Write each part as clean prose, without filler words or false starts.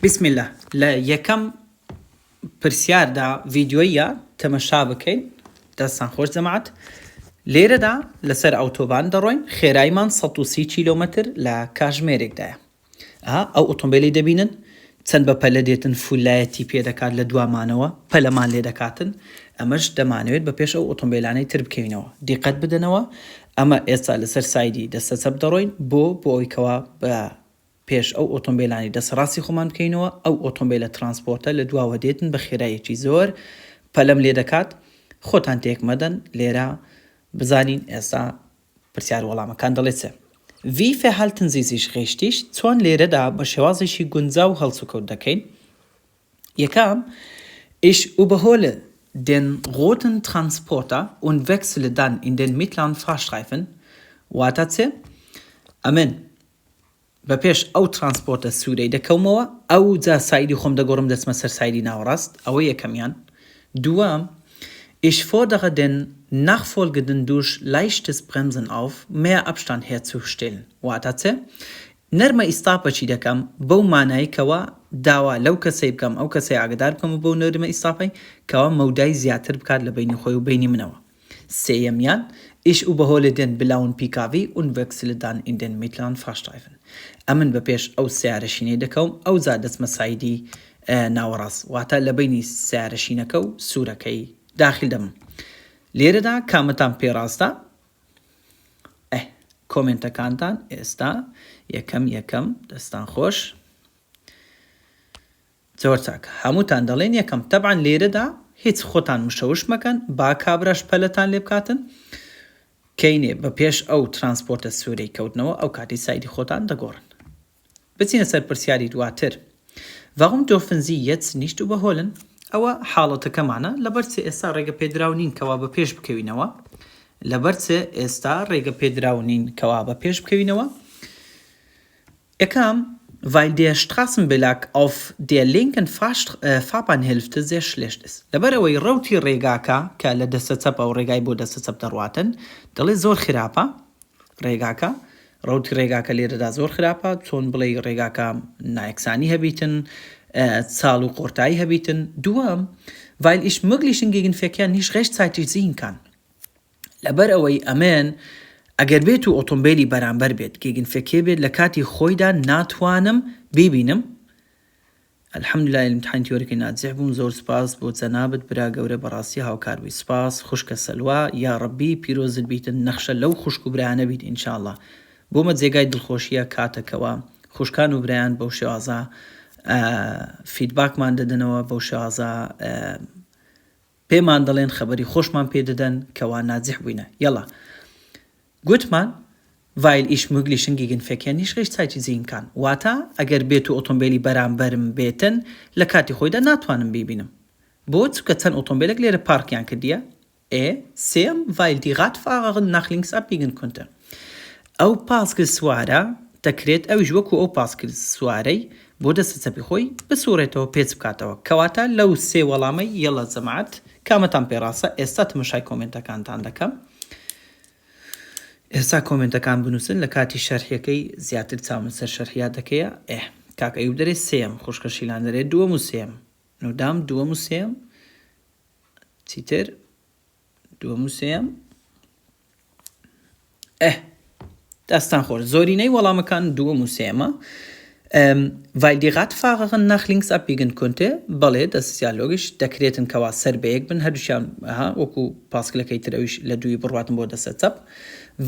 بسم الله لا یەکەم پرسیاردا ڤیدیۆیە تەمەشا بکەین دەستان خۆش جەماعەت لێرەدا لەسەر ئەوتۆبان دەڕۆین خێرایمان 130 کیلۆمەتر لە کاتژمێرێکدایە ئەو ئۆتۆمبیلی دەبینن چەند بە پەلە دێتن فولایەتی پێدەکات لە دوامانەوە پەلەمان لێ دەکاتن ئەمەش دەمانەوێت بە پێش ئەو ئۆتۆمبیلانەی تر بکەینەوە دیقەت بدەنەوە ئەمە ئێستا لەسەر سایدی دەستە چەپ دەڕۆین بۆ ئەوەیکەوە بە پێش ئەو ئۆتۆمبیلانی دەسەڕاستی خۆمان بکەینەوە ئەو ئۆتۆمبیلە ترانسپۆرتە لە دواوە دێتن بە خێراییەکی زۆر پەلەم لێ دەکات خۆتان تێک مەدەن لێرە بزانین ئێستا پرسیار وەڵامەکان دەڵێت چێ Wie verhalten Sie sich richtig چۆن لێرەدا بە شێوازێکی گونجاو هەڵسوکەوت دەکەین یەکەم Ich überhole den roten Transporter und wechsle dann in den mittleren Fahrstreifen واتە چێ ئەمن بە پێش ئەو ترانسپۆرتە سوورەی دەکەومەوە ئەو جا سایدی خۆم دەگۆڕم دەچمە سەر سایدی ناوەڕاست ئەوە یەکەمیان دووەم Ich fordere den nachfolgenden durch leichtes Bremsen auf, mehr Abstand herzustellen. واتە چێ نەرمە ئیستاپەچی دەکەم بەو مانایکەوە داوا لەو کەسەی بکەم ئەو کەسەی ئاگدار بکەم و بەو نەرمە ئیستاپەی کەوە مەودای زیاتر بکات لە بینی خۆی و بینی منەوە سێیەمیان Ich überhole den blauen PKW und wechsle dann in den mittleren Fahrstreifen. ئەمن بە پێش ئەو سیارەشینەی دەکەم ئەو زا دەچمە سایدی ناوەڕاست واتە لە بینی سیارەشینەکە و سوورەکەی داخل دەم لێرەدا کامەتان پێڕاستە کۆمنتەکانتان ئێستا یەکەم دەستان خۆش زۆر چاکە هەمووتان دەڵێن یەکەم تەبعاً لێرەدا هیچ خۆتان مشەوش مەکەن با کابراش پەلەتان لێ بکاتن کەینێ بە پێش ئەو ترانسپۆرتە سوورەی کەوتنەوە ئەو کاتی سایدی خۆتان دەگۆڕن بچینە سەر پرسیاری دواتر Warum dürfen Sie jetzt nicht überholen؟ ئەوە حاڵەتەکەمانە لەبەرچێ ئێستا ڕێگە پێدراونین کەوا بە پێش بکەوینەوە لەبەرچێ ئێستا ڕێگە پێدراونین کەوا بە پێش بکەوینەوە یەکەم weil der Straßenbelag auf der linken Fahrbahnhälfte sehr schlecht ist. لەبەرەوەی ڕەوتی ڕێگاکە کە لە دەستە چەپ ئەو ڕێگای بۆ دەستە چەپ دەڕواتن دەڵێ زۆر خراپە ڕێگاکە ڕەوتی ڕێگاکە لێرەدا زۆر خراپە چۆن بڵێ ڕێگاکە نایەکسانی هەبیتن Zahl und Qortei habiten. Duam, weil ich möglichen Gegenverkehr nicht rechtzeitig sehen kann. لەبەر ئەوەی ئەمێن ئەگەر بێت و ئۆتۆمبیلی بەرامبەر بێت گێگنفێکێ بێت لە کاتی خۆیدا ناتوانم ببینم الحەمدولای امتحان تیۆریکەی ناجح بووم زۆر سپاس بۆ جەنابەت برا گەورە بەڕاستی هاوکار بووی سپاس خوشکە سەلوا یا ڕەبی پیرۆزت بیتن نەخشە لەو خوشک و برایانە بیت ئینشاءالله بۆمە جێگای دڵخۆشیە کاتەکەوە خوشکان و برایان بەو شێوازە فیدباکمان دەدەنەوە بەو شێوازە پێمان دەڵێن خەبەری خۆشمان پێ دەدەن کەوا ناجح بووینە یەڵا گوتمان weil ich möglichen Gegenverkehr nicht rechtzeitig sehen kann واتە ئەگەر بێت و ئۆتۆمبیلی بەرامبەرم بێتن لە کاتی خۆیدا ناتوانم ببینم بۆ چونکە چەند ئۆتۆمبیلێک لێرە پارکیان کردیە سێم weil die Radfahrerin nach links abbiegen konnte ئەو پاسکل سوارە دەکرێت ئەویش وەکو ئەو پاسکل سوارەی بۆ دەستە چەپی خۆی بسوورێتەوە پێچ بکاتەوە کەواتە لەو سێ وەڵامەی یەڵە جەماعەت کامەتان پێڕاستە ئێستا تماشای کۆمنتەکانتان دەکەم ئێستا کۆمنتەکان بنووسن لە کاتی شەرحیەکەی زیاتر چاومە سەر شەرحیا دەکەیە کاک ئەیوب دەرێت سێم خوشکە شیلان دەرێت دووەم و سێم نودام دووەم و سێم چیتر دووەم و سێم دەستان خۆش زۆرینەی وەڵامەکان دووەم و سێمە weil die Radfahrerin nach links abbiegen konnte بەڵێ دەستیا لۆگیش دەکرێتن کەوا سەر بەیەک بن هەردووشیان وەکو پاسکلەکەی ترەویش لە دووی بڕواتن بۆ دەستە چەپ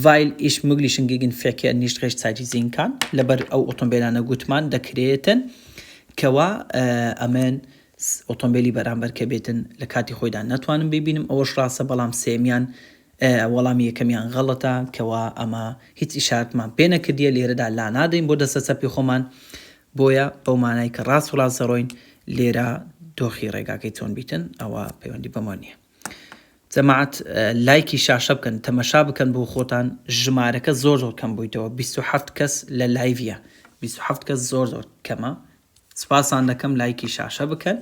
weil ich möglichen Gegenverkehr nicht rechtzeitig sehen kann لەبەر ئەو ئۆتۆمبیلانە گوتمان دەکرێتن کەوا ئەمێن ئۆتۆمبیلی بەرامبەر کە بێتن لە کاتی خۆیدا ناتوانم ببینم ئەوەش ڕاستە بەڵام سێمیان وەڵامی یەکەمیان غەڵەتە کەوا ئەمە هیچ ئیشارەتمان پێ نەکردیە لێرەدا لا نادەین بۆ دەستە چەپی خۆمان بۆیە بەو مانای کە ڕاست و ڕاست دەڕۆین لێرە دۆخی ڕێگاکەی چۆن بیتن ئەوە پەیوەندی بەمە نییە جەماعەت لایکی شاشە بکەن تەمەشا بکەن بۆ خۆتان ژمارەکە زۆر کەم بوویتەوە 27 کەس لە لایڤە 27 کەس زۆر کەمە سپاسان دەکەم لایکی شاشە بکەن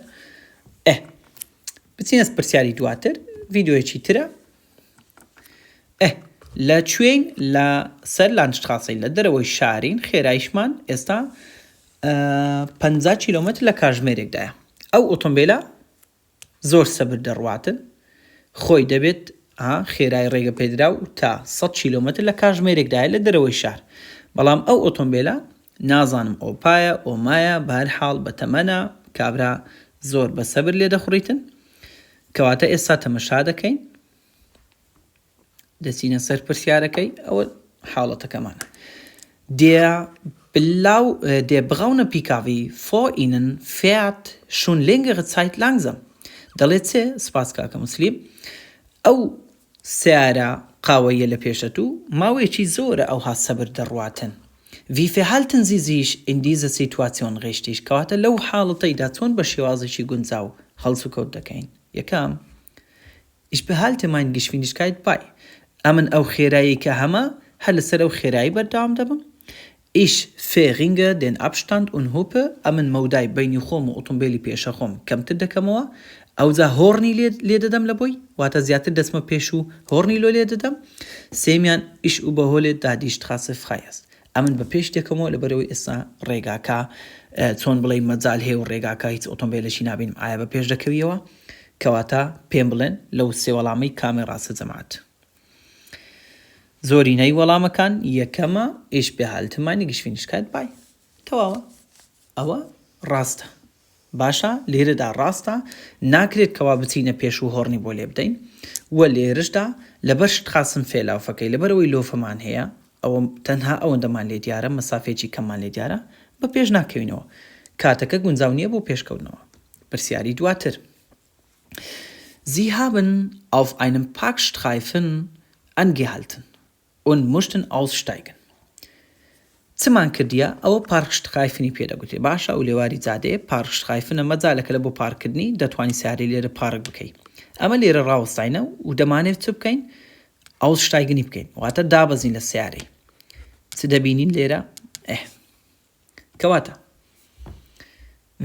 بچینە پرسیاری دواتر ڤیدیۆیەکی ترە لە کوێین لە سەر لانشتراسەی لە دەرەوەی شارین خێرایشمان ئێستا 50 کیلۆمەتر لە کاتژمێرێکدایە. ئەو ئۆتۆمبیلە زۆر سەبر دەڕواتن، خۆی دەبێت خێرای ڕێگە پێدرا و تا 100 کیلۆمەتر لە کاتژمێرێکدایە لە دەرەوەی شار. بەڵام ئەو ئۆتۆمبیلە نازانم ئۆپایە ئۆمایە بەهەرحاڵ بە تەمەنە کابرا زۆر بە سەبر لێ دەخوڕیتن. کەواتە ئێستا تەمەشا دەکەین، دەچینە سەر پرسیارەکەی. ئەوە حاڵەتەکەمانە. Der braune PKW vor Ihnen fährt schon längere Zeit langsam. دەڵێت چێ سپاس کاکە موسلیم، ئەو سیارە قاوەیە لە پێشەتوو ماوەیەکی زۆرە ئەوها سەبر دەڕواتن. Wie verhalten Sie sich in dieser Situation richtig؟ کەواتە لەو حاڵەتەیدا چۆن بە شێوازێکی گونجاو هەڵس و کەوت دەکەین؟ یەکەم، Ich behalte meine Geschwindigkeit bei. ئەمن ئەو خێرایی کە هەمە هەر لەسەر ئەو خێرایی بەردەوام دەبم. Ich verringere den Abstand und hoppe ئەمن مەودای بینی خۆم و ئۆتۆمبیلی پێشە خۆم کەمتر دەکەمەوە. ئەوجا هۆڕنی لێ دەدەم لە بۆی، واتە زیاتر دەسمە پێش و هۆڕنی لۆ لێ دەدەم. سێمیان Ich überhole da die Straße frei ist. ئەمن بە پێش دەکەمەوە لەبەرەوەی ئێستا ڕێگاکە چۆن بڵێ مەجال هەیە و ڕێگاکە هیچ ئۆتۆمبیلێکی نابینم ئایا بە پێش دەکەویەوە. کەواتە پێم بڵێن لەو سێ وەڵامی کامێ ڕاستە جەماعەت. زۆرینەی وەڵامەکان یەکەمە Ich behalte meine Geschwindigkeit bei. تەواوە، ئەوە ڕاستە. باشە، لێرەدا ڕاستە، ناکرێت کەوا بچینە پێش و هۆڕنی بۆ لێ بدەین. وە لێرشدا لەبەر شت خاسم فێلاوفەکەی لەبەرەوەی لۆفەمان هەیە، ئەوە تەنها ئەوەندەمان لێ دیارە، مەسافێکی کەممان لێ دیارە، بە پێش ناکەوینەوە. کاتەکە گونجاو نییە بۆ پێشکەوتنەوە. پرسیاری دواتر. Sie haben auf einem Parkstreifen angehalten und mussten aussteigen. چمان کردیە ئەوە پارکشتخایفنی پێدەگوتێ. باشە ئەو لێواری جادەیە پارکشتخایفنە مەجالەکە لە بۆ پارکردنی دەتوانی سیارەی لێرە پارک بکەیت. ئەمە لێرە ڕاوەستاینە و دەمانێت چ بکەین؟ ئاوسشتایگنی بکەین، واتە دابەزین لە سیارەی. چ دەبینین لێرە؟ کەواتە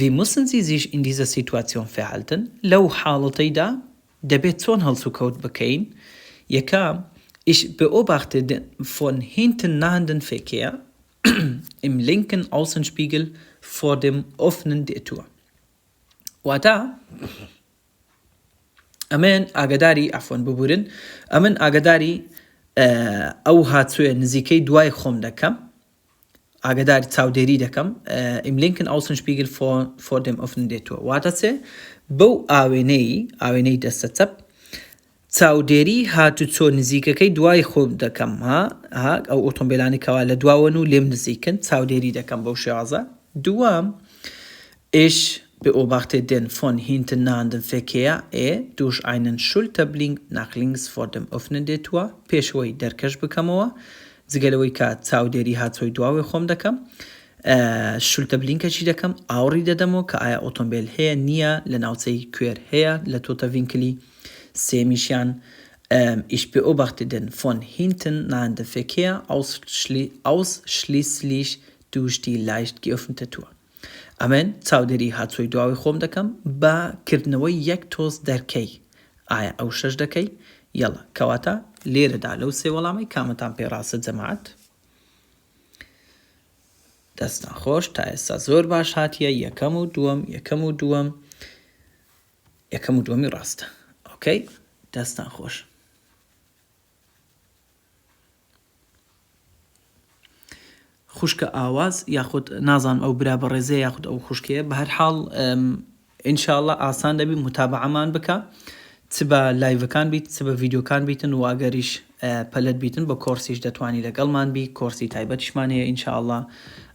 Wie müssen Sie sich in dieser Situation verhalten؟ لەو حاڵەتەیدا دەبێت چۆن هەڵس و کەوت بکەین. یەکەم Ich beobachte den von hinten nahenden Verkehr im linken Außenspiegel vor dem offenen Detur. واتە ئەمن ئاگداری ئەفۆن ببورن، ئەمن ئاگداری ئەو هاتوویە نزیکەی دوای خۆم دەکەم، ئاگداری چاودێری دەکەم im linken Außenspiegel vor dem offenen Detur. واتە چێ؟ بەو ئاوێنەی دەستە چەپ چاودێری هاتو چۆ نزیکەکەی دوای خۆم دەکەم. ئەو ئۆتۆمبیلانی کەوا لە دواون و لێم نزیکن چاودێری دەکەم بەو شێوازە. دووەم Ich beobachte den von hinten nahenden Verkehr durch einen Schulterblick nach links vor dem offenen Detur. پێشەوەی دەرکەش بکەمەوە جگەلەوەی کە چاودێری هاتوۆی دواوی خۆم دەکەم. شولتەبلینکەچی دەکەم، ئاوڕی دەدەمەوە کە ئایا ئۆتۆمبیل هەیە نییە، لە ناوچەی کوێر هەیە لە تۆتە ڤینکلی. سێمیشیان Ich beobachte den von hinten nahenden Verkehr ausschließlich durch die leicht geöffnete Tür. ئەمن چاودێری هاتوۆی دواوی خۆم دەکەم بە کردنەوەی یەک تۆز دەرکەی. ئایا ئەو شەش دەکەی؟ یەڵە کەواتە لێرەدا لەو سێ وەڵامی کامەتان پێ ڕاستە جەماعەت؟ دەستان خۆش، تا ئێستا زۆر باش هاتیە. یەکەم و دووەمی ڕاستە. ئۆکەی، دەستان خۆش. خوشکە ئاواز یاخود نازانم ئەو برا بە ڕێزێ یاخود ئەو خوشکەیە، بە هەر حاڵ ئینشاءڵڵا ئاسان دەبی متابعەمان بکە، چ بە لایڤەکان بیت چ بە ڤیدیۆکان بیتن و ئەگەریش پەلەت بیتن بە کۆرسیش دەتوانی لەگەڵمان بی. کۆرسی تایبەتیشمان هەیە ئینشاءڵڵا،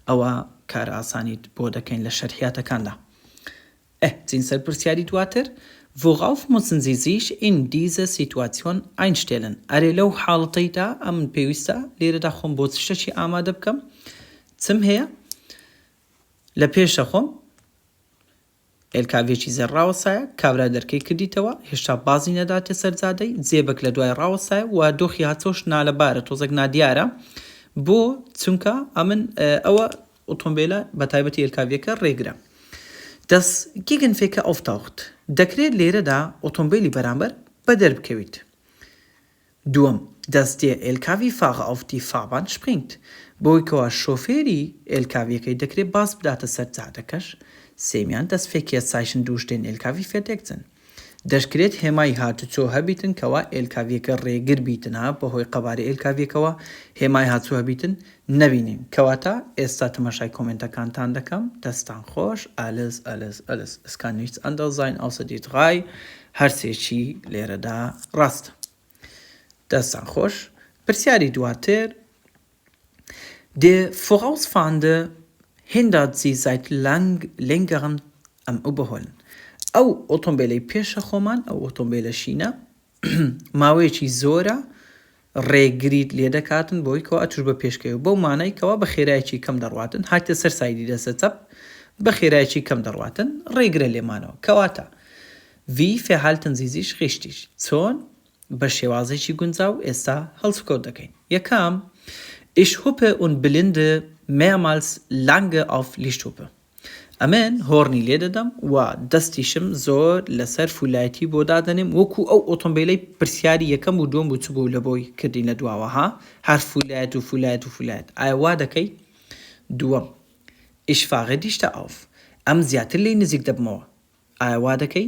ئەوە کار ئاسانیت بۆ دەکەین لە شەرحیاتەکاندا. چین سەر پرسیاری دواتر. Worauf müssen Sie sich in dieser Situation einstellen؟ ئەرێ لەو حاڵەتەیدا ئەم پێویستە لێرەدا خۆم بۆ شتێکی ئامادە بکەم. چم هەیە؟ لە پێشە خۆم ئێلکاڤێکی زێر ڕاوەسایە، کابرا دەرکەی کردیتەوە، هێشتا بازی نەداتە سەرجادەی، جێبەک لە دوای ڕاوەسایە و دۆخی هاتۆش نالەبارە، تۆزێک نادیارە بۆ چونکە ئەمن ئەوە ئۆتۆمبیلە بە تایبەتی ئێلکاڤیەکە ڕێگرە. Das Gegenverkehr auftaucht. دەکرێت لێرەدا ئۆتۆمبیلی بەرامبەر بە دەربکەویت. دووەم dass der LKW-Fahrer auf die Fahrbahn springt. بۆی کەوا شۆفێری ئێلکاڤیەکەی دەکرێت باس بداتە سەر جادەکەش. سێمیان دەستفێکیە سایشن دووشتێن ئێلکاوی فێردێکچن. دەشکرێت هێمای هاتوچۆ هەبیتن کەوا ئێلکاڤیەکە ڕێگر بیتنها بەهۆی قەبارەی ئێلکاڤیەکەەوە هێمای هاتووە بیتن نەبینیم. کەواتە ئێستا تەماشای کۆمنتەکانتان دەکەم. دەستان خۆش ئالس ئەلس ئەلس ئەسکان نیچ ئەندەزاین ئاوسەدیت غای هەرسێکی لێرەدا ڕاستە. دەستان خۆش. پرسیاری دواتر Der vorausfahrende hindert sie seit längerem am Überholen. ئەو ئۆتۆمبیلەی پێشە خۆمان ئەو ئۆتۆمبیلە شینە ماوەیەکی زۆرە ڕێگریت لێ دەکاتن بۆی کەوا ئەتوش بە پێشکەوە بەو مانای کەوا بە خێرایکی کەم دەڕواتن هاتە سەر سایدی دەسە چەپ بە خێرایکی کەم دەڕواتن ڕێگرە لێمانەوە. کەواتە wie verhalten sie sich richtig چۆن بە شێوازێکی گونجاو ئێستا هەڵسوکەوت دەکەین. یەکەم Ich huppe und blinde mehrmals lange auf Lichthupe. ئەمن هۆڕنی لێ دەدەم و دەستیشم زۆر لەسەر فولایەتی بۆ دادەنێم وەکو ئەو ئۆتۆمبیلەی پرسیاری یەکەم و دوم بوو چ بوو لە بۆی کردین لە دواوەها هەر فولایەت و فولایەت و فولایەت ئایا وا دەکەی. دووەم Ich fahre dichter auf. ئەم زیاتر لی نزیک دەبمەوە ئایا وا دەکەی.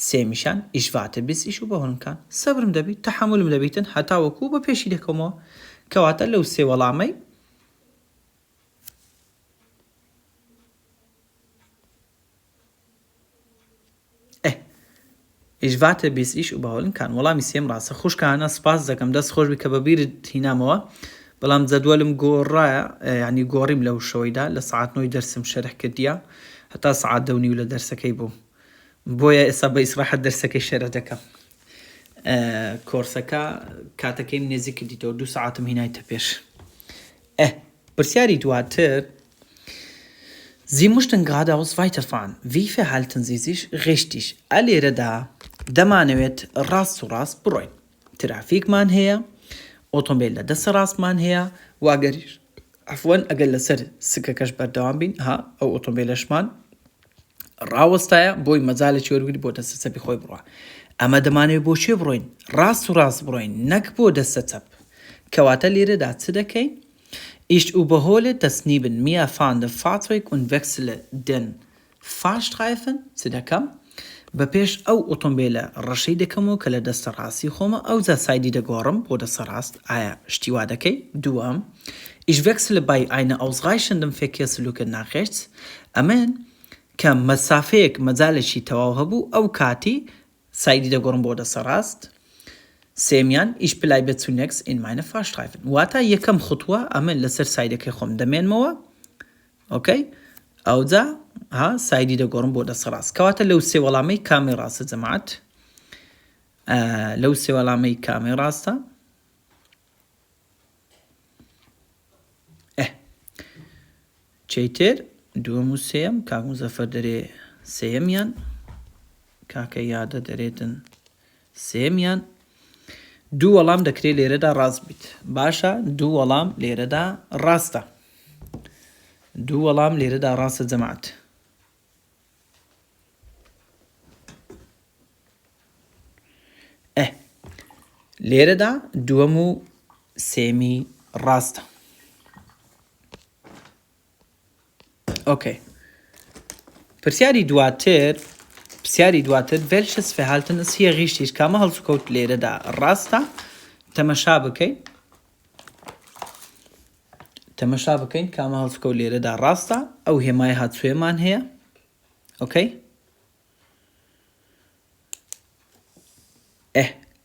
سێمیشان Ich warte bis ich überholen kann. سەبرم دەبیت تەحملم دەبیتن هەتا وەکو بە پێشی دەکەمەوە. کەواتە لەو سێ وەڵامەی Ich warte bis ich überholen kann. وەڵامی سێم ڕاستە. خوشکانە سپاس دەکەم دەست خۆش بی کە بەبیرت هینامەوە بەڵام جەدوەلم گۆڕایە ینی گۆڕیم لەو شەوەیدا لە سعات 9 دەرسم شەرح کردیە هەتا سعات 10:30 لە دەرسەکەی بوو بۆیە ئێستا بە ئیسراحەت دەرسەکەی شەرح دەکەم. کۆرسەکە کاتەکەیم نێزی کردیتەوە 2 ساعتم هینایتە پێش. پرسیاری دواتر Sie möchten geradeaus weiterfahren. Wie verhalten Sie sich richtig? ئەلێرەدا دەمانەوێت ڕاست و ڕاست بڕۆین. ترافیکمان هەیە ئۆتۆمبیل لە دەسە ڕاستمان هەیە واگەریش عفوەن ئەگەر لەسەر سکەکەش بەردەوام بین ئەو ئۆتۆمبیلەشمان ڕاوەستایە بۆی مەجالێکی وەرگری بۆ دەستە چەپی خۆی بڕوە. ئەمە دەمانەوێت بۆ چێ بڕۆین ڕاست و ڕاست بڕۆین نەک بۆ دەستە چەپ. کەواتە لێرەدا چ دەکەین. Ich überhole das neben mir fahrende Fahrzeug und wechsle den Fahrstreifen zu der Kam. بەپێش ئەو ئۆتۆمبیلە ڕەشەی دەکەمەوە کە لە دەستە ڕاستی خۆمە ئەو جا سایدی دەگۆڕم بۆ دەستە ڕاست ئایا شتیوا دەکەی. دووەم Ich wechsle bei einer ausreichenden Verkehrsluke nach rechts. ئەمن کە مەسافەیەک مەجالێکی تەواو هەبوو ئەو کاتی سایدی دەگۆڕم بۆ دەستە ڕاست. سێمیان Ich bleibe zunächst in meine Fahrstreifen. واتە یەکەم خوتووە ئەمن لەسەر سایدەکەی خۆم دەمێنمەوە. ئۆکەی ئەوجا سایدی دەگۆڕم بۆ دەستە ڕاست. کەواتە لەو سێ وەڵامەی کامی ڕاستە جەماعەت لەو سێ وەڵامەی کامی ڕاستە. چیتر دووەم و سێم کاک مزەفەر دەرێ سێمیان کاکە یادە دەرێتن سێمیان. دوو وەڵام دەکرێت لێرەدا ڕاست بیت. باشە دوو وەڵام لێرەدا ڕاستە. دوو وەڵام لێرەدا ڕاستە جەماعەت. لێرەدا دووەم و سێمی ڕاستە. ئۆکەی. پرسیاری دواتر welches Verhalten ist hier richtig کامە هەڵسوکەوت لێرەدا ڕاستە. تەمەشا بکەین کامە هەڵسوکەوت لێرەدا ڕاستە. ئەو هێمای هاتووێمان هەیە. ئۆکەی.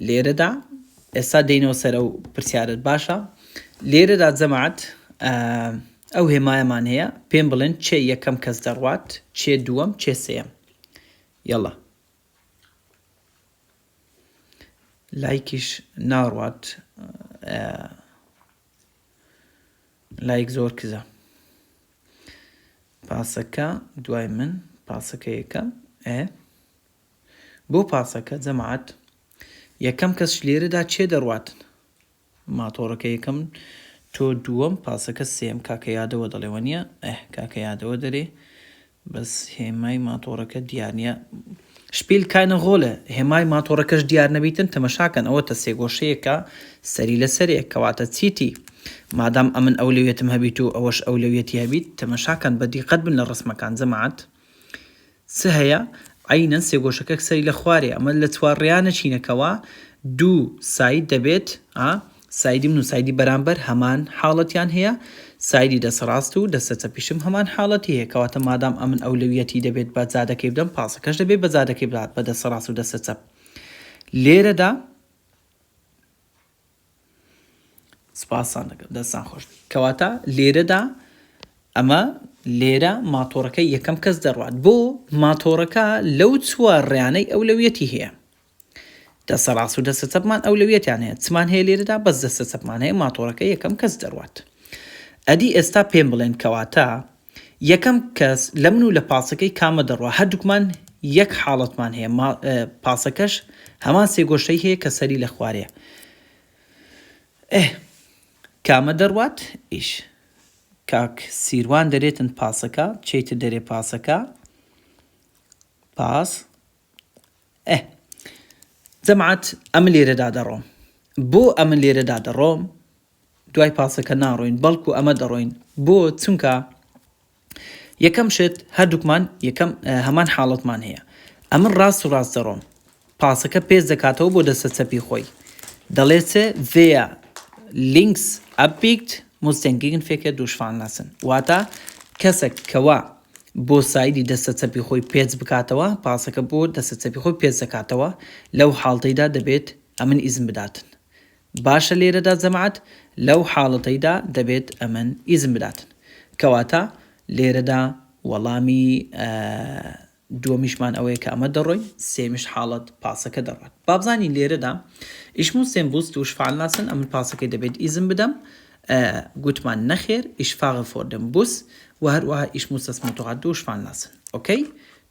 لێرەدا ئێستا دێنەوە سەر ئەو پرسیارت باشە. لێرەدا جەماعەت ئەو هێمایەمان هەیە پێم بڵێن چێ یەکەم کەس دەڕوات چێ دووەم چێ سێم. يلا لايكيش ناروات لايك زور كذا باسكا دواي من باسكا يكم بو باسكا جماعت يكم كس شلير دا چه درواتن ما طورك يكم تو دوم باسكا سيم كاكا يادا ودلوانيا كاكا يادا ودري بس هێمای ماتۆڕەکە دیارنیە شپیل کاینە غۆلە هێمای ماتۆڕەکەش دیار نەبیتن تەمەشاکەن ئەوە تە سێگۆشەیەکە سەری لە سەرێک کەواتە چیتی مادام ئەمن ئەولویەتم هەبیت و ئەوەش ئەولویەتی هەبیت تەمەشاکەن بە دیقەت بن لە ڕسمەکان جەماعەت چ هەیە عینەن سێگۆشەکە سەری لە خوارێ ئەمە لە چوارڕیانە چینەکەوە دوو ساید دەبێت سایدی من و سایدی بەرامبەر هەمان حاڵەتیان هەیە سایدی دەسەڕاست و دەستە چەپیشم هەمان حاڵەتی هەیە کەواتە مادام ئەمن ئەولویەتی دەبێت بە جادەکەی بدەم پاسەکەش دەبێت بە جادەکەی بدات بە دەسەڕاست و دەستە چەپ لێرەدا سپاسان دەکەم دەستان خۆش کەواتە لێرەدا ئەمە لێرە ماتۆڕەکە یەکەم کەس دەڕوات بۆ ماتۆڕەکە لەو چوارڕیانەی ئەولویەتی هەیە دەستە ڕاست و دەستە چەپمان ئەولویەتیان هەیە چمان هەیە لێرەدا بەس دەستە چەپمان هەیە ماتۆڕەکە یەکەم کەس دەڕوات ئەدی ئێستا پێم بڵێن کەواتە یەکەم کەس لە من و لە پاسەکەی کامە دەڕوا هەردووکمان یەک حاڵەتمان هەیە پاسەکەش هەمان سێگۆشەی هەیە کە سەری لە خوارەیە کامە دەڕوات ئیش کاک سیروان دەرێتن پاسەکە چیتر دەرێ پاسەکە پاس جەماعەت ئەمە لێرەدا دەڕۆم بۆ ئەمە لێرەدا دەڕۆم دوای پاسەکە ناڕۆین بەڵکو ئەمە دەڕۆین بۆ چونکە یەکەم شت هەردووکمان یەکەم هەمان حاڵەتمان هەیە ئەمن ڕاست و ڕاست دەڕۆم پاسەکە پێش دەکاتەوە بۆ دەستە چەپی خۆی دەڵێتە wer links abbiegt muss den Gegenverkehr durchfahren lassen واتە کەسێک کەوا بۆ سایدی دەستە چەپی خۆی پێچ بکاتەوە پاسەکە بۆ دەستە چەپی خۆی پێچ دەکاتەوە لەو حاڵتەیدا دەبێت ئەمن ئیزم بداتن باشە لێرەدا جەماعەت لەو حاڵەتەیدا دەبێت ئەمن ئیزم بداتن کەواتە لێرەدا وەڵامی دووەمیشمان ئەوەیە کە ئەمە دەڕۆین سێمیش حاڵەت پاسەکە دەڕات بابزانی لێرەدا ich muss den Bus durchfahren lassen ئەمن پاسەکەی دەبێت ئیزم بدەم گوتمان نەخێر ich fahre vor dem Bus و هەروەها ich muss das Motorrad durchfahren lassen ئۆکەی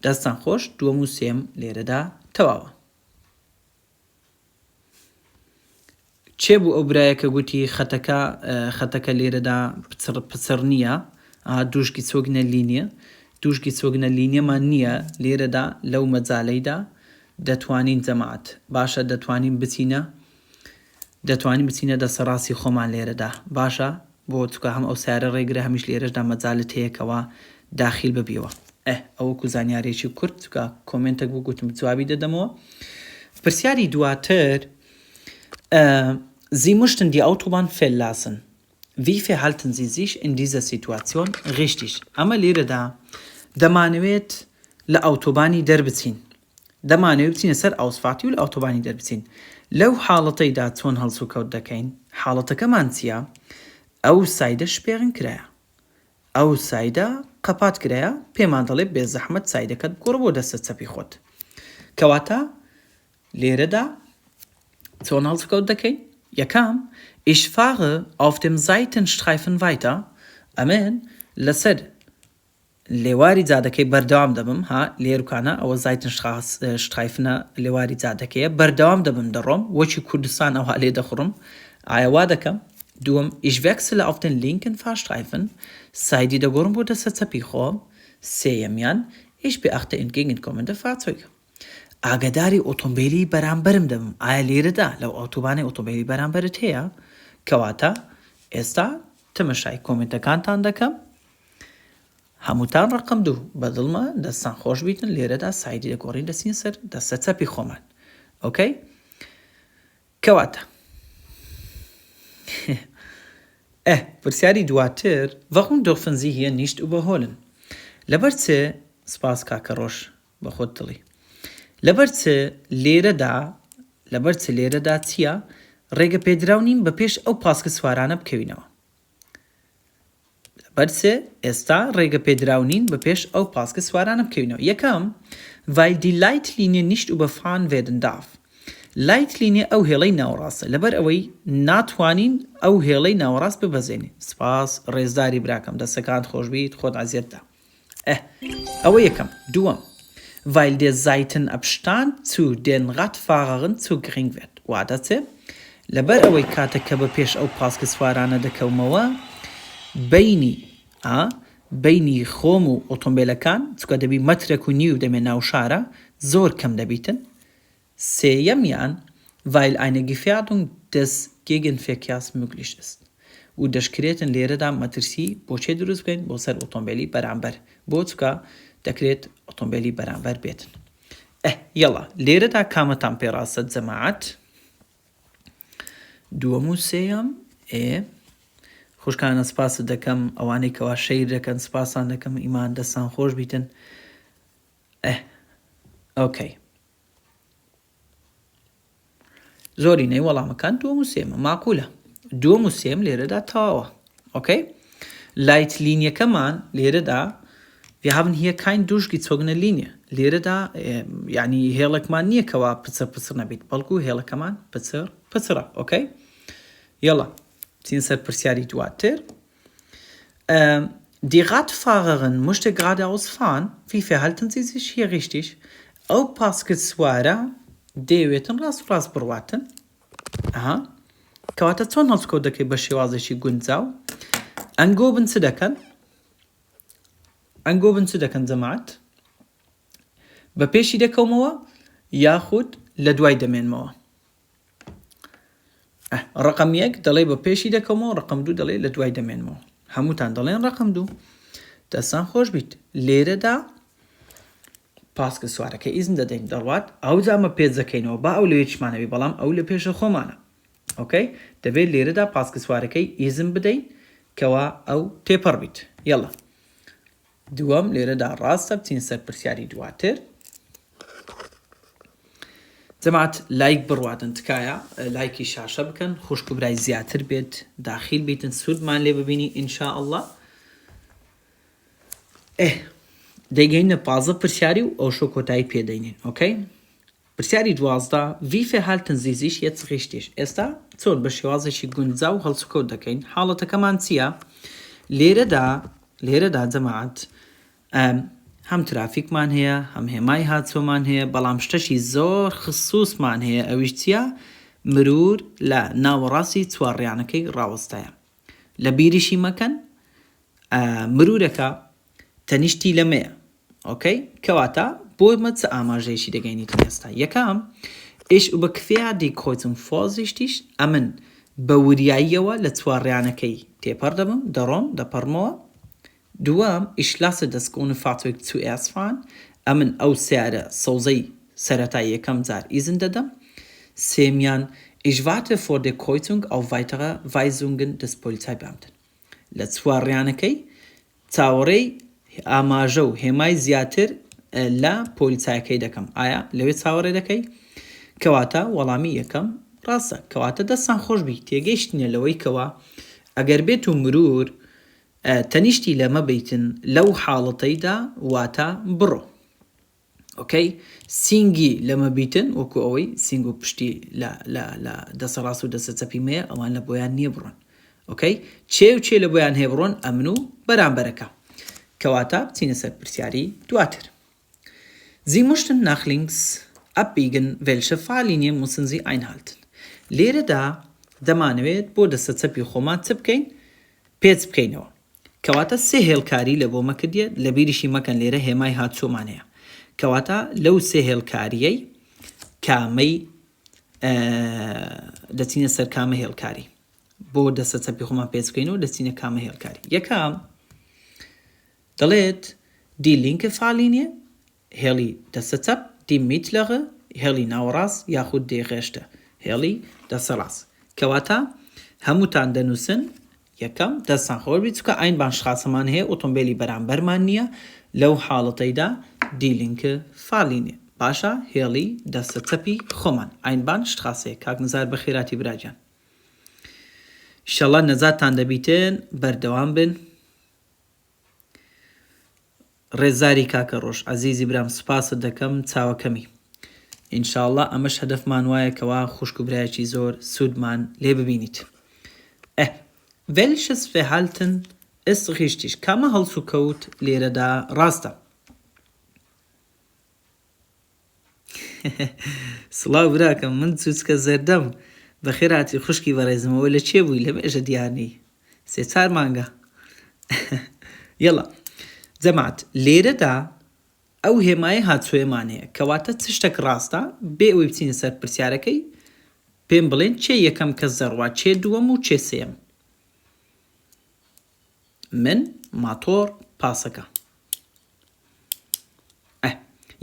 دەستان خۆش دووەم و سێم لێرەدا تەواوە چێ بوو ئەو برایەکە گوتی خەتەکە لێرەدا پچڕ نییە دووشکی چۆگنە لینیە دووشکی چۆگنە لینیەمان نییە لێرەدا لەو مەجالەیدا دەتوانین جەماعەت باشە دەتوانین بچینە دەسەڕاستی خۆمان لێرەدا باشە بۆ چکە هەم ئەو سیارە ڕێگرە هەمیش لێرەشدا مەجالت هەیەکەوە داخیل ببیەوە ئەوەکو زانیارێکی کورت چکە کۆمنتێک بوو گوتم جوابی دەدەمەوە پرسیاری دواتر Sie möchten die Autobahn verlassen. Wie verhalten Sie sich in dieser Situation richtig? ئەمە لێرەدا دەمانەوێت لە ئەوتۆبانی دەربچین دەمانەوێت بچینە سەر ئەوسفاتی و لە ئەوتۆبانی دەربچین لەو حاڵەتەیدا چۆن هەڵس و کەوت دەکەین حاڵەتەکەمان چییە ئەو سایدە شپێڕین کرایە ئەو سایدە قەپات کرایە پێمان دەڵێ بێزەحمەت سایدەکەت گۆڕ بۆ دەستە چەپی خۆت کەواتە لێرەدا چۆن هەڵس و کەوت دەکەین یەکەم ich fahre auf dem Seitenstreifen weiter ئەمن لەسەر لێواری جادەکەی بەردەوام دەبم لێرکانە ئەوە Seitenstreifenە لێواری جادەکەیە بەردەوام دەبم دەڕۆم وەکی کوردستان ئەوها لێ دەخڕم ئایەوا دەکەم دووەم ich wechsle auf den linken Fahrstreifen سایدی دەگۆڕم بۆ دەستە چەپی خۆم سێیەمیان ich beachte entgegenkommende Fahrzeuge ئاگداری ئۆتۆمبیلی بەرامبەرم دەبم ئایا لێرەدا لەو ئۆتۆبانی ئۆتۆمبیلی بەرامبەرت هەیە کەواتە ئێستا تەمەشای کۆمنتەکانتان دەکەم هەمووتان ڕقم دوو بەدڵمە دەستان خۆش بیتن لێرەدا سایدی دەگۆڕین دەچین سەر دەستە چەپی خۆمان ئۆکەی کەواتە پرسیاری دواتر warum dürfen Sie hier nicht überholen لەبەر چێ سپاس کاکە ڕۆژ بە خۆت دڵی لەبەر چ لێرەدا چییە ڕێگە پێدراونین بە پێش ئەو پاسکە سوارانە بکەوینەوە لەبەر چ ئێستا ڕێگە پێدراونین بە پێش ئەو پاسکە سوارانە بکەوینەوە یەکەم weil die Leitlinie nicht überfahren werden darf Leitlinie ئەو هێڵەی ناوەڕاستە لەبەر ئەوەی ناتوانین ئەو هێڵەی ناوەڕاست ببەزێنین سپاس ڕێزداری براکەم دەستەکانت خۆشبیت خۆت عەزیەتدا ئەوە یەکەم دووەم weil der Seitenabstand zu den Radfahrern zu gering wird. واتە چێ لەبەر ئەوەی کاتێک کە بە پێش ئەو پاسکە سوارانە دەکەومەوە بینی خۆم و ئۆتۆمبیلەکان چکە دەبی مەترێک و نیو دەمێ ناو شارە زۆر کەم دەبیتن سێیەمیان weil eine Gefährdung des Gegenverkehrs möglich ist. و دەشکرێتن لێرەدا مەترسی بۆچێ دروست بکەین بۆ سەر ئۆتۆمبیلی بەرامبەر بۆ چکە دەکرێت ئۆتۆمبیلی بەرامبەر بێتن. یەڵا لێرەدا کامەتان پێڕاستە جەماعەت؟ دووەم و سێیەم خوشکانە سپاس دەکەم ئەوانەی کەوا شەیر دەکەن سپاسان دەکەم ئیمان دەستان خۆش بیتن. ئۆکەی زۆرینەی وەڵامەکان دووەم و سێمە ماقولە دووەم و سێم لێرەدا تەواوە. ئۆکەی لایت لینیەکەمان لێرەدا wir haben hier kein durchgezogene Linie لێرەدا یعنی هێڵێکمان نییە کەوا پچر پچر نەبیت بەڵکو هێڵەکەمان پچر پچرە. ئۆکەی یەڵا چین سەر پرسیاری دواتر. Die Radfahrerin musste geradeaus fahren. Wie verhalten Sie sich hier richtig? ئەو پاسکت سوارە دەیەوێتن ڕاست بڕواتن. کەواتە چۆن هەڵسکۆ دەکەی بە شێوازێکی گونجاو؟ ئەنگۆبن چ دەکەن؟ ئەنگۆبن چ دەکەن جەماعەت؟ بە پێشی دەکەومەوە یاخود لە دوای دەمێنمەوە؟ ڕقم یەک دەڵێ بە پێشی دەکەمەوە، ڕقم دوو دەڵێ لە دوای دەمێنمەوە. هەمووتان دەڵێن ڕقم دوو. دەستان خۆش بیت لێرەدا پاسکە سوارەکە ئیزن دەدەین دەڕوات ئەو جامە پێچ دەکەینەوە با ئەو لەوێچمانەوی بەڵام ئەو لە پێشە خۆمانە. ئۆکەی دەبێت لێرەدا پاسکە سوارەکەی ئیزن بدەین کەوا ئەو تێپەڕ بیت. یەڵا دووەم لێرەدا ڕاستە بچین سەر پرسیاری دواتر. جەماعەت لایک بڕواتن تکایە لایکی شاشە بکەن خوشک و برای زیاتر بێت داخیل بیتن سوودمان لێ ببینی ئینشا ئەڵڵا. دەیگەینە پازە پرسیاری و ئەو شۆ کۆتایی پێدەینین. ئۆکەی پرسیاری دوازدە wie verhalten Sie sich jetzt richtig؟ ئێستا چۆن بە شێوازێکی گونجاو هەڵسوکەوت دەکەین حاڵەتەکەمان چییە؟ لێرەدا جەماعەت هەم ترافیکمان هەیە هەم هێمای هاتچۆمان هەیە بەڵام شتەشی زۆر خصوصمان هەیە ئەویش چییە؟ مرور لە ناوەڕاستی چوارڕیانەکەی ڕاوەستایە. لە بیریشی مەکەن مرورەکە تەنیشتی لەمەیە. ئۆکەی کەواتە بۆ مە چ ئاماژەیەشی دەگەینیتن ئێستا. یەکەم ich überquere die Kreuzung vorsichtig ئەمن بە وریاییەوە لە چوارڕیانەکەی تێپەڕ دەبم دەڕۆم دەپەڕمەوە. دووەم ich lasse das grüne Fahrzeug zuerst fahren ئەمن ئەو سیارە سەوزەی سەرەتای یەکەم جار ئیزن دەدەم. سێمیان ich warte vor der Kreuzung auf weitere Weisungen des Polizeibeamten لە چوارڕیانەکەی چاوەڕێی ئاماژە و هێمای زیاتر لە پۆلیسایەکەی دەکەم. ئایا لەوێ چاوەڕێ دەکەی؟ کەواتە وەڵامی یەکەم ڕاستە. کەواتە دەستان خۆش بی تێگەیشتنە لەوەی کەوا ئەگەر بێت و مرور تەنیشتی لەمە بیتن لەو حاڵەتەیدا واتە بڕۆ. ئۆکەی سینگی لەمە بیتن وەکو ئەوەی سینگ و پشتی لە دەسە ڕاست و دەسە چەپی مەیە ئەوان لە بۆیان نییە بڕۆن. ئۆکەی چێ و چێ لە بۆیان هەیە بڕۆن ئەمن و بەرامبەرەکە. کەواتە بچینە سەر پرسیاری دواتر. Sie möchten nach links abbiegen. Welche Fahrlinie müssen Sie einhalten? لێرەدا دەمانەوێت بۆ دەسە چەپی خۆمان چ بکەین؟ پێچ بکەینەوە. کەواتە سێ هێڵکاری لە بۆ مەکردیە لە بیریشی مەکەن لێرە هێمای هاتچۆمان هەیە. کەواتە لەو سێ هێڵکاریەی کامەی دەچینە سەر کامە هێڵکاری بۆ دەسە چەپی خۆمان پێچ بکەینەوە دەچینە کامە هێڵکاری. یەکەم دەڵێت die linke Fahrlinie هێڵی دەسە چەپ die mittlere هێڵی ناوەڕاست یاخود die rechte هێڵی دەسە ڕاست. کەواتە هەمووتان دەنووسن یەکەم دەستان خۆر بیت چکە ئاینبانشخاسەمان هەیە ئۆتۆمبیلی بەرامبەرمان نییە لەو حاڵەتەیدا die linke Fahrlinie باشە هێڵی دەسە چەپی خۆمان ئاینبانشخاسەیە. کاک نزار بە خێراتی براجان ئینشەڵڵا نەجاتتان دەبیتن بەردەوام بن. ڕێزاری کاکە ڕۆژ عەزیزی برام سوپاست دەکەم چاوەکەمی. ئینشاءڵڵا ئەمەش هەدەفمان وایە کەوا خوشک و برایەکی زۆر سوودمان لێ ببینیت. Welches Verhalten ist richtig؟ کامە هەڵس و کەوت لێرەدا ڕاستە؟ سڵاو براکەم من چوچکە زەردەم بە خێراتی خوشکی بەڕێزمەوە لە چێ بووی لە مێژە دیارنی سێ چار مانگە. یەڵا جەماعەت لێرەدا ئەو هێمایە هاتچۆیەمان هەیە کەواتە چ شتێک ڕاستە بێ ئەوەی بچینە سەر پرسیارەکەی پێم بڵێن چێ یەکەم کەس زەڕوا چێ دووەم و چێ سێم. من ماتۆر پاسەکە.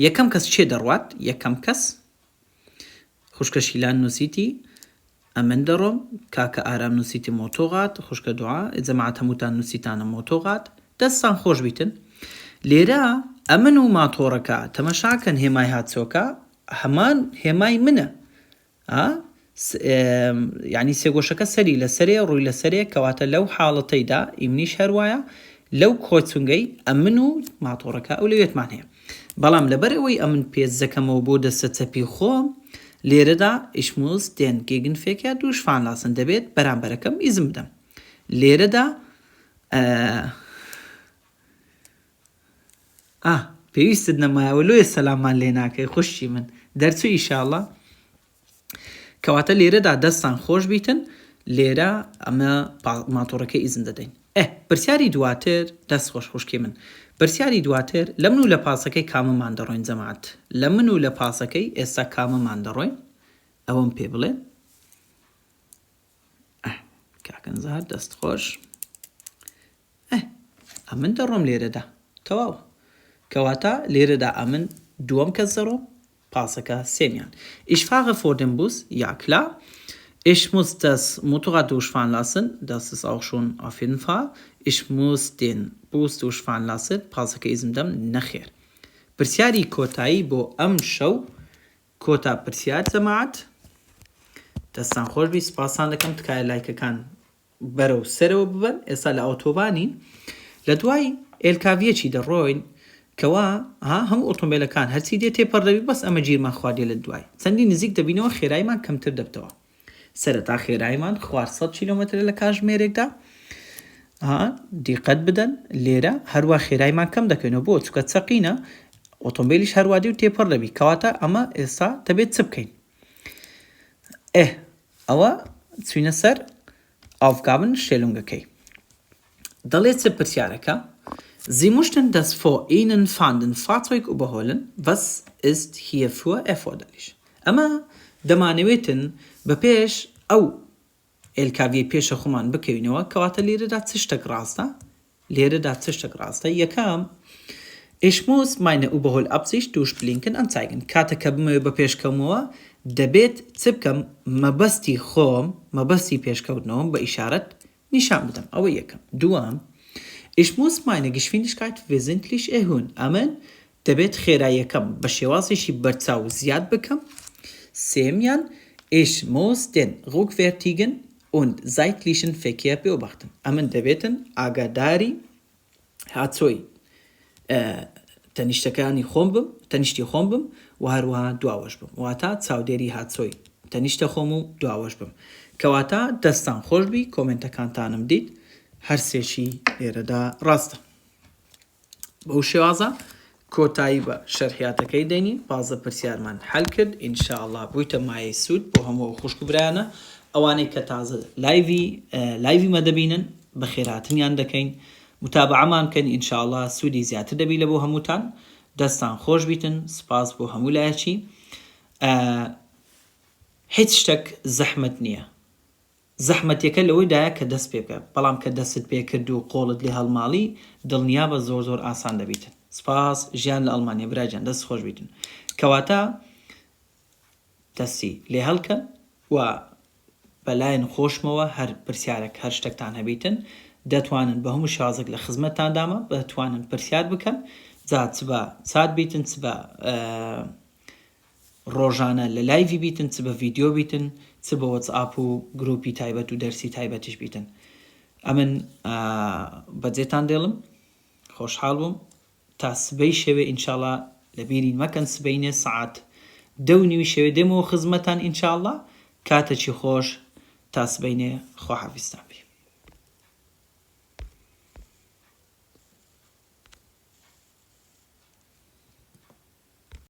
یەکەم کەس چێ دەڕوات؟ یەکەم کەس خوشکە شیلان نووسیتی ئەمن دەڕۆم، کاکە ئارام نووسیتی مۆتۆغات، خوشکە دوعا جەماعەت هەمووتان نووسیتانە مۆتۆغات. دەستان خۆش بیتن. لێرە ئەمن و ماتۆڕەکە تەمەشاکەن هێمای هاتچۆکە هەمان هێمای منە. یعنی سێگۆشەکە سەری لە سەرێ ڕووی لە سەرێ، کەواتە لەو حاڵەتەیدا ئیمنیش هەروایە لەو کۆچونگەی ئەمن و ماتۆڕەکە ئەو لەوێتمان هەیە. بەڵام لەبەر ئەوەی ئەمن پێز دەکەمەوە بۆ دەستە چەپی خۆم، لێرەدا ئیشموز دێن گێگن فێکە دووشفان لاسن دەبێت بەرامبەرەکەم ئیزم بدەم. لێرەدا پێویستت نەمایەوە لۆیە سەلامان لێ ناکەی خوشی من دەرچوو ئیشاڵڵا. کەواتە لێرەدا دەستان خۆش بیتن، لێرە ئەمە ماتۆڕەکە ئیزم دەدەین. پرسیاری دواتر دەست خۆش خوشکی من، پرسیاری دواتر لە من و لە پاسەکەی کامەمان دەڕۆین جەماعەت؟ لە من و لە پاسەکەی ئێستا کامەمان دەڕۆین؟ ئەوەم پێ بڵێن. کاکەنزار دەست خۆش. ئەمن دەڕۆم لێرەدا تەواو. کەواتە لێرەدا ئەمن دووەم کەس دەڕۆم، پاسەکە سێمیان. Ich fahre vor dem Bus, ja klar. Ich muss das Motorrad durchfahren lassen, das ist auch schon auf jeden Fall. Ich muss den Bus durchfahren lassen, پاسەکە ئیزم دەم نەخێر. پرسیاری کۆتایی بۆ ئەم شەو کۆتا پرسیار جەماعەت. دەستان خۆش بی، سپاسان دەکەم تکایە لایکەکان بەرەو سەرەوە ببەن. ئێستا لە ئۆتۆبانین، لە دوای ئێلکاڤیەکی دەڕۆین کەوا هەموو ئۆتۆمبیلەکان هەرچی دێ تێپەڕ دەبی، بەس ئەمە گیرمان خواردێ لە دوای چەندی نزیک دەبینەوە خێرایمان کەمتر دەبتەوە. سەرەتا خێرایمان خوار 100 کیلۆمەتر لە کاتژمێرێکدا. دیقەت بدەن لێرە هەروە خێرایمان کەم دەکەینەوە بۆ چکە چەقینە ئۆتۆمبیلیش هەروادی و تێپەڕ دەبی، کەواتە ئەمە ئێستا دەبێت چ بکەین؟ ئەوە چوینە سەر ئاوگابنstellungەکەی. دەڵێت چ پرسیارەکە؟ Sie möchten das vor Ihnen fahrende Fahrzeug überholen. Was ist hierfür erforderlich? ئەمە دەمانەوێتن بە پێش ئەو ئێلکاڤیە پێشە خۆمان بکەوینەوە، کەواتە لێرەدا چ شتێک ڕاستە؟ لێرەدا چ شتێک ڕاستە؟ یەکەم Ich muss meine Überholabsicht durch Blinken anzeigen. کاتێککە بمەوێ بە پێشکەومەوە دەبێت چ بکەم؟ مەبەستی خۆم، مەبەستی پێشکەوتنەوەم بە ئیشارەت نیشان بدەم. ئەوە یەکەم. دووەم Ich muss meine Geschwindigkeit wesentlich erhöhen. ئەمن دەبێت خێراییەکەم بە شێوازێکی بەرچاو زیاد بکەم. سێمیان Ich muss den rückwärtigen und seitlichen Verkehr beobachten. ئەمن دەبێتن ئاگاداری هاتچۆی تەنیشتەکانی خۆم بم، تەنیشتی خۆم بم و هەروەها دواوەش بم، واتە چاودێری هاتچۆی تەنیشتە خۆم و دواوەش بم. کەواتە دەستان خۆش بی، کۆمنتەکانتانم دیت، هەر سێشی لێرەدا ڕاستە. بەو شێوازە کۆتایی بە شەرحیاتەکەی دەینین، بازە پرسیارمان حەل کرد. ئینشاءڵڵا بوویتە مایەی سوود بۆ هەموو خوشک و برایانە. ئەوانەی کە تازە لایڤی مەدەبینن بە خێراتنیان دەکەین، متابعەمان بکەن، ئینشاءڵڵا سوودی زیاتر دەبی لە بۆ هەمووتان. دەستان خۆش بیتن، سپاس بۆ هەموو لایەکی. هیچ شتێک زەحمەت نییە. زەحمەتیەکە لەوەیدایە کە دەست پێ بکە، بەڵام کە دەست پێ کرد و قۆڵت لێ هەڵماڵی دڵنیا بە زۆر زۆر ئاسان دەبیتن. سپاس. ژیان لە ئەڵمانیا براجان، دەست خۆش بیتن. کەواتە دەستی لێ هەڵکەن و بەلایەن خۆشمەوە هەر پرسیارێک هەر شتێکتان هەبیتن دەتوانن بە هەموو شازێک لە خزمەتتان دامە بەتوانن پرسیار بکەن، جا چ بە چات بیتن، چ بە ڕۆژانە لە لایڤی بیتن، چ بە ڤیدیۆ بیتن، چ بە وەتسئاپ و گروپی تایبەت و دەرسی تایبەتیش بیتن. ئەمن بەجێتان دێڵم، خۆشحاڵ بووم. تا سبەی شەوێ ئینشاءڵڵا لەبیری مەکەن، سبەینێ سەعات 2:30 شەوێ دێمەوە خزمەتان ئینشاءڵڵا. کاتێکی خۆش، تا سبەینێ، خواحافیزتان بێ.